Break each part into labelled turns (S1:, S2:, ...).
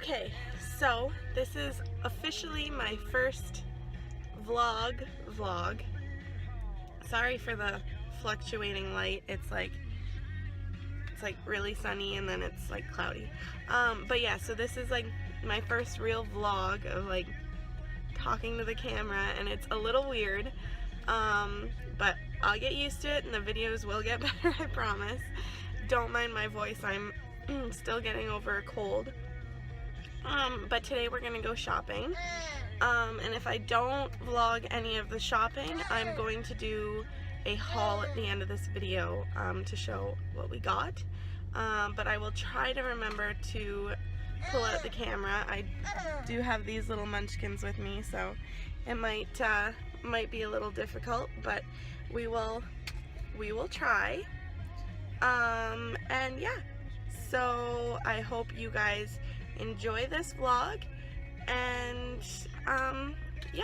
S1: Okay, so this is officially my first vlog. Sorry for the fluctuating light. It's like really sunny and then it's like cloudy. But yeah, so this is like my first real vlog of like talking to the camera, and it's a little weird. But I'll get used to it and the videos will get better, I promise. Don't mind my voice, I'm still getting over a cold. But today we're gonna go shopping. And if I don't vlog any of the shopping, I'm going to do a haul at the end of this video to show what we got. But I will try to remember to pull out the camera. I do have these little munchkins with me, so it might be a little difficult, but we will try. And yeah, so I hope you guys enjoy this vlog, and yeah,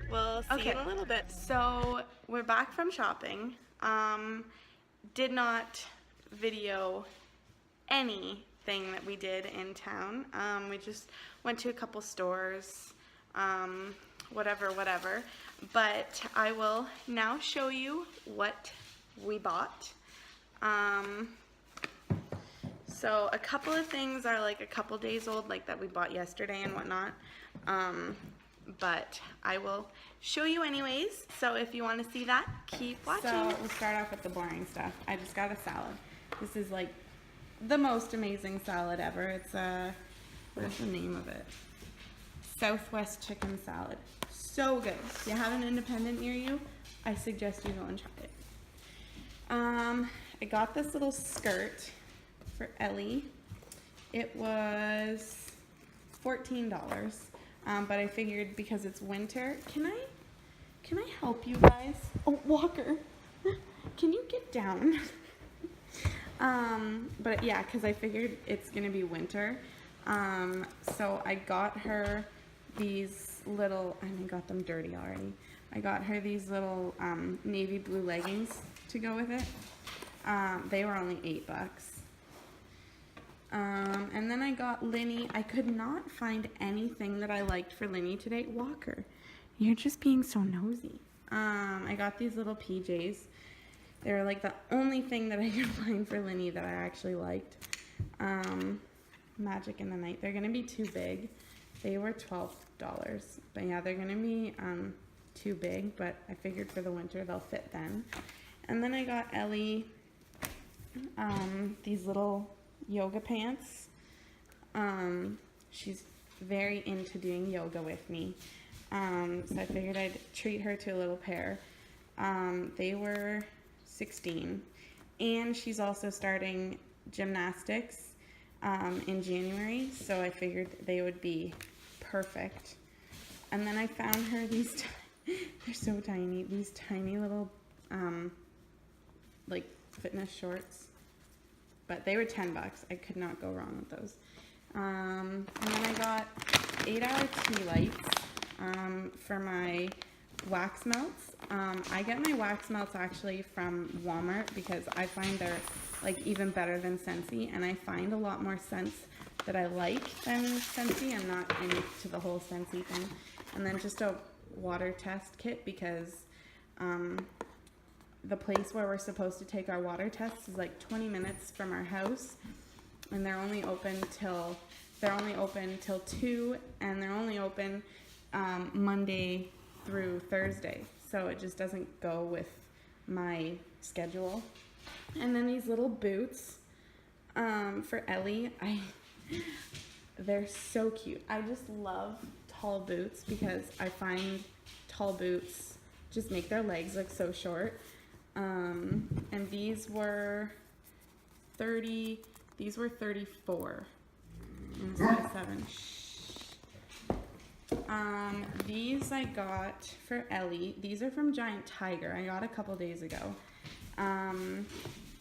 S1: we'll see you in a little bit. So we're back from shopping. Did not video anything that we did in town. We just went to a couple stores, whatever, but I will now show you what we bought. So a couple of things are like a couple days old, like that we bought yesterday and whatnot, but I will show you anyways. So if you want to see that, keep watching. So we'll start off with the boring stuff. I just got a salad. This is like the most amazing salad ever. It's what's the name of it? Southwest chicken salad. So good. If you have an Independent near you, I suggest you go and try it. I got this little skirt for Ellie. It was $14, but I figured because it's winter, can I help you guys? Oh, Walker, can you get down? But yeah, because I figured it's gonna be winter, so I got her these little, and I got them dirty already. I got her these little navy blue leggings to go with it. They were only $8. And then I got Linny. I could not find anything that I liked for Linny today. Walker, you're just being so nosy. I got these little PJs. They were like the only thing that I could find for Linny that I actually liked. Magic in the Night. They're gonna be too big. They were $12. But yeah, they're gonna be too big, but I figured for the winter they'll fit then. And then I got Ellie these little yoga pants. She's very into doing yoga with me, so I figured I'd treat her to a little pair. They were $16, and she's also starting gymnastics in January, so I figured they would be perfect. And then I found her these they're so tiny, these tiny little like fitness shorts, but they were $10. I could not go wrong with those. And then I got 8-hour tea lights for my wax melts. I get my wax melts actually from Walmart because I find they're like even better than Scentsy, and I find a lot more scents that I like than Scentsy. I'm not into the whole Scentsy thing. And then just a water test kit because the place where we're supposed to take our water tests is like 20 minutes from our house, and they're only open till 2, and they're only open Monday through Thursday, so it just doesn't go with my schedule. And then these little boots for Ellie. They're so cute. I just love tall boots because I find tall boots just make their legs look so short. And these were 30, these were 34 instead of 7. These I got for Ellie. These are from Giant Tiger. I got a couple days ago. And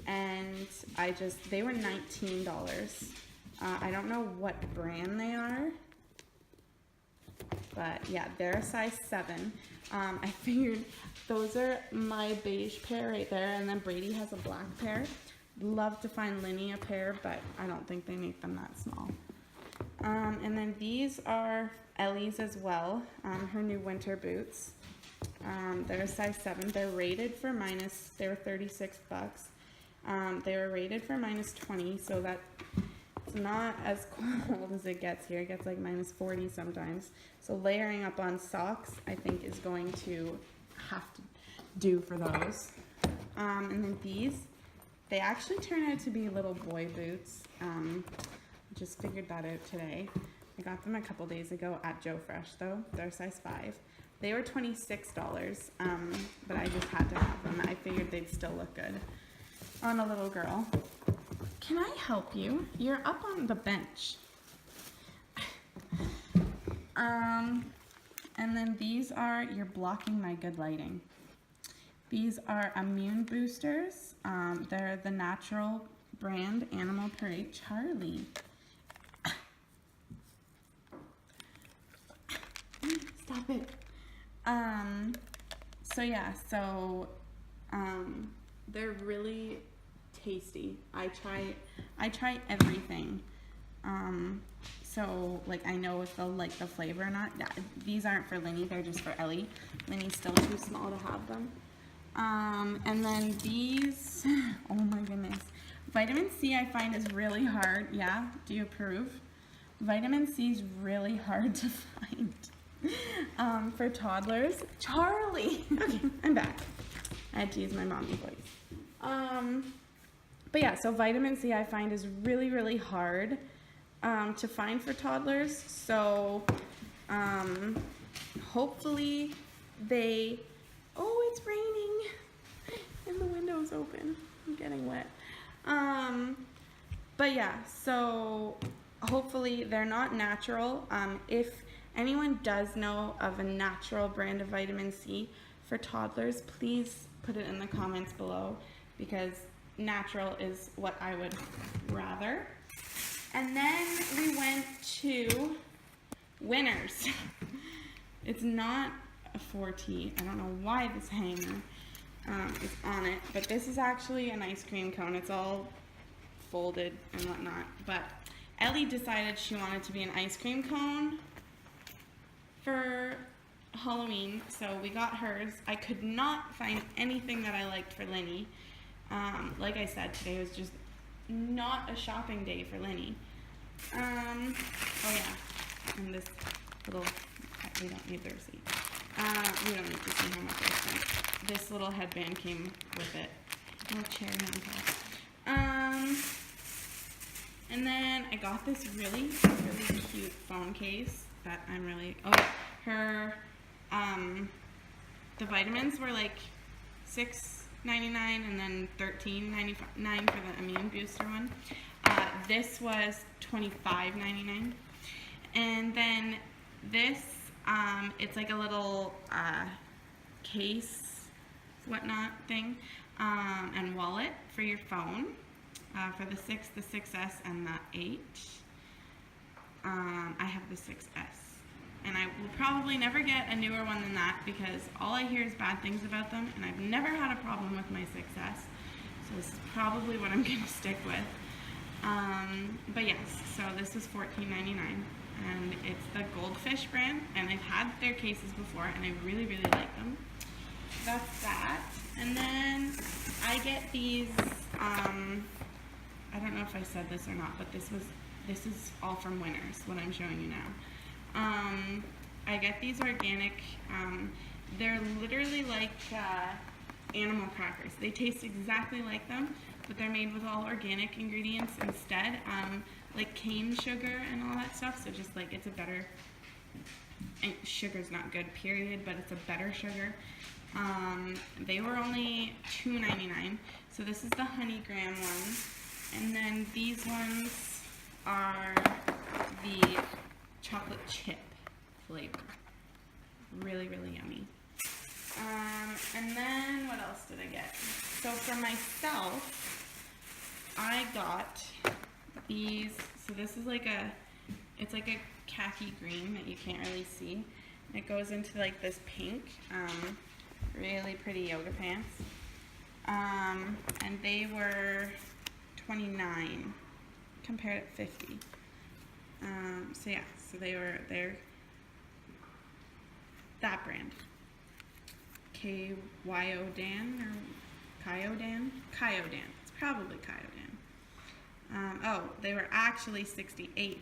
S1: they were $19. I don't know what brand they are, but yeah, they're a size 7. I figured those are my beige pair right there, and then Brady has a black pair. Love to find Linny a pair, but I don't think they make them that small. And then these are Ellie's as well, her new winter boots. They're a size 7. They're rated for minus, they were $36. They were rated for minus 20, so that it's not as cold as it gets here. It gets like minus 40 sometimes. So layering up on socks, I think, is going to have to do for those. And then these, they actually turn out to be little boy boots. Just figured that out today. I got them a couple days ago at Joe Fresh though. They're size 5. They were $26, but I just had to have them. I figured they'd still look good on a little girl. Can I help you? You're up on the bench. And then these are, you're blocking my good lighting. These are immune boosters. They're the natural brand Animal Parade. Charlie. Stop it. So yeah, they're really tasty. I try everything. So like I know if they'll like the flavor or not. Yeah, these aren't for Linny, they're just for Ellie. Linny's still too small to have them. And then these, oh my goodness. Vitamin C I find is really hard. Yeah, do you approve? Vitamin C is really hard to find. For toddlers. Charlie! Okay, I'm back. I had to use my mommy voice. But yeah, so vitamin C I find is really, really hard to find for toddlers. So hopefully they, oh, it's raining and the window's open. I'm getting wet. But yeah, so hopefully they're not natural. If anyone does know of a natural brand of vitamin C for toddlers, please put it in the comments below, because natural is what I would rather. And then we went to Winners. It's not a 4T. I don't know why this hanger is on it, but this is actually an ice cream cone. It's all folded and whatnot. But Ellie decided she wanted to be an ice cream cone for Halloween, so we got hers. I could not find anything that I liked for Linny. Like I said, today was just not a shopping day for Linny. Oh yeah, and this little, we don't need the receipt. We don't need to see how much I spent. This little headband came with it. Little cherry on top. And then I got this really, really cute phone case that I'm really, oh yeah, her, the vitamins were like $6.99 and then $13.99 for the immune booster one. This was $25.99. And then this, it's like a little case, whatnot thing, and wallet for your phone, for the 6, the 6S, and the 8. I have the 6S. And I will probably never get a newer one than that, because all I hear is bad things about them, and I've never had a problem with my 6S. So this is probably what I'm going to stick with. But yes, so this is $14.99, and it's the Goldfish brand, and I've had their cases before, and I really, really like them. That's that. And then I get these, I don't know if I said this or not, but this is all from Winners, what I'm showing you now. I get these organic, they're literally like animal crackers. They taste exactly like them, but they're made with all organic ingredients instead, like cane sugar and all that stuff. So just like, it's a better, and sugar's not good, period, but it's a better sugar. They were only $2.99. So this is the honey graham one. And then these ones are the chocolate chip flavor. Really, really yummy. And then what else did I get? So for myself, I got these. So this is like it's like a khaki green that you can't really see. It goes into like this pink, really pretty yoga pants. And they were $29 compared at $50. So yeah, so they're that brand. Kyodan or Kyodan? Kyodan. It's probably Kyodan. Oh, they were actually $68.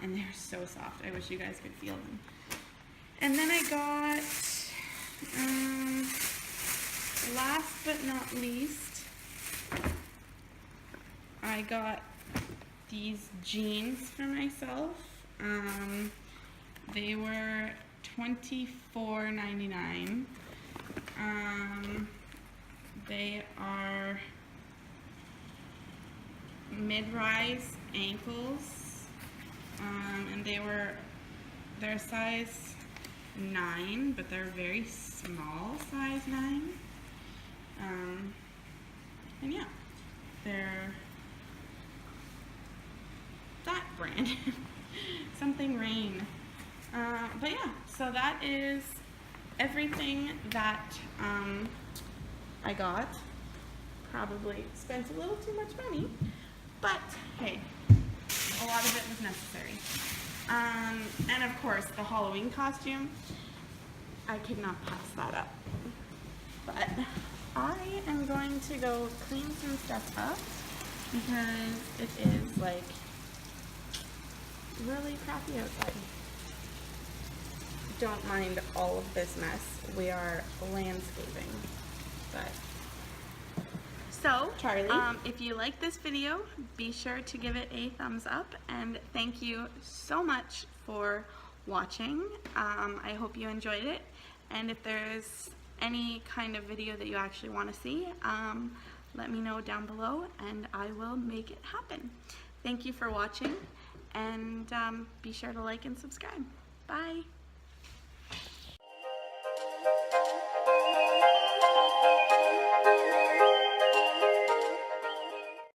S1: And they're so soft. I wish you guys could feel them. And then I got, last but not least, I got these jeans for myself. They were $24.99. They are mid-rise ankles, and they're size 9, but they're very small size 9. And yeah, they're that brand. Something Rain. But yeah, so that is everything that I got. Probably spent a little too much money, but hey, a lot of it was necessary. And of course, the Halloween costume, I could not pass that up. But I am going to go clean some stuff up because it is like really crappy outside. Don't mind all of this mess. We are landscaping, but so Charlie, if you like this video, be sure to give it a thumbs up, and thank you so much for watching. I hope you enjoyed it, and if there's any kind of video that you actually want to see, let me know down below and I will make it happen. Thank you for watching, and be sure to like and subscribe. Bye.